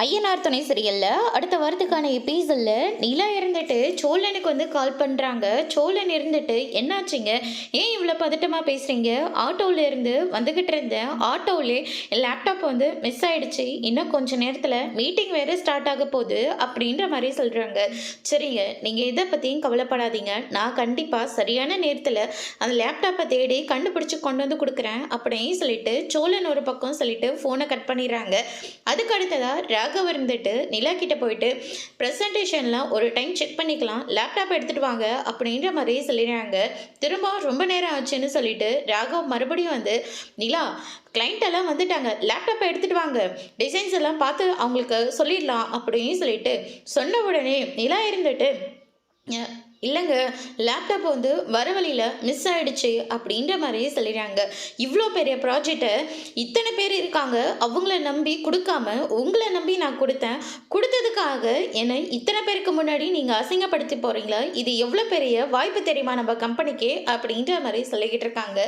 ஐயனார் துணை சீரியல்ல அடுத்த வாரத்துக்கான எபிசோட்ல நிலா இருந்துட்டு சோழனுக்கு வந்து கால் பண்றாங்க. சோழன் இருந்துட்டு என்னாச்சுங்க, ஏன் இவ்வளோ பதட்டமா பேசுறீங்க, ஆட்டோல இருந்து வந்துகிட்டு இருந்தேன், ஆட்டோலே லேப்டாப் வந்து மிஸ் ஆயிடுச்சு, இன்னும் கொஞ்ச நேரத்தில் மீட்டிங் வேற ஸ்டார்ட் ஆக போகுது அப்படின்ற மாதிரி சொல்றாங்க. சரிங்க, நீங்க இதை பத்தியும் கவலைப்படாதீங்க, நான் கண்டிப்பா சரியான நேரத்தில் அந்த லேப்டாப்பை தேடி கண்டுபிடிச்சு கொண்டு வந்து கொடுக்குறேன் அப்படின்னு சொல்லிட்டு சோழன் ஒரு பக்கம் சொல்லிட்டு ஃபோனை கட் பண்ணிடுறாங்க. அதுக்கு அடுத்ததா ராகவ் இருந்துட்டு நிலா கிட்ட போயிட்டு ப்ரெசன்டேஷன்லாம் ஒரு டைம் செக் பண்ணிக்கலாம், லேப்டாப் எடுத்துகிட்டு வாங்க அப்படின்ற மாதிரியே சொல்லிடுறாங்க. திரும்ப ரொம்ப நேரம் ஆச்சுன்னு சொல்லிட்டு ராகவ் மறுபடியும் வந்து நிலா கிளைண்ட் எல்லாம் வந்துட்டாங்க, லேப்டாப்பை எடுத்துகிட்டு வாங்க, டிசைன்ஸ் எல்லாம் பார்த்து அவங்களுக்கு சொல்லிடலாம் அப்படின்னு சொல்லிட்டு சொன்ன உடனே நிலா இருந்துட்டு இல்லைங்க, லேப்டாப் வந்து வர வழியில் மிஸ் ஆகிடுச்சு அப்படின்ற மாதிரியே சொல்லிடுறாங்க. இவ்வளோ பெரிய ப்ராஜெக்டை இத்தனை பேர் இருக்காங்க, அவங்கள நம்பி கொடுக்காம உங்களை நம்பி நான் கொடுத்ததுக்காக என்னை இத்தனை பேருக்கு முன்னாடி நீங்கள் அசிங்கப்படுத்தி போகிறீங்களா, இது எவ்வளோ பெரிய வாய்ப்பு தெரியுமா நம்ம கம்பெனிக்கு அப்படின்ற மாதிரி சொல்லிக்கிட்டு இருக்காங்க.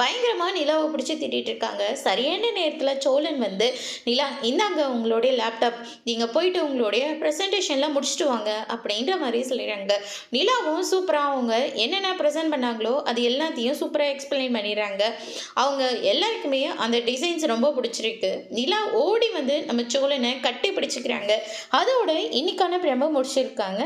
பயங்கரமாக நிலாவை பிடிச்சி திட்டிகிட்டு இருக்காங்க. சரியான நேரத்தில் சோழன் வந்து நிலா இந்தாங்க உங்களுடைய லேப்டாப், நீங்கள் போயிட்டு உங்களுடைய ப்ரெசன்டேஷன்லாம் முடிச்சுட்டு வாங்க அப்படின்ற மாதிரி சொல்லிடுறாங்க. நிலா சூப்பராக அவங்க என்னென்ன ப்ரெசென்ட் பண்ணாங்களோ அது எல்லாத்தையும் சூப்பராக எக்ஸ்பிளைன் பண்ணிடுறாங்க. அவங்க எல்லாருக்குமே அந்த டிசைன்ஸ் ரொம்ப பிடிச்சிருக்கு. நிலா ஓடி வந்து நம்ம சோழனை கட்டி பிடிச்சிக்கிறாங்க. அதோட இன்னைக்கான பிரம முடிச்சிருக்காங்க.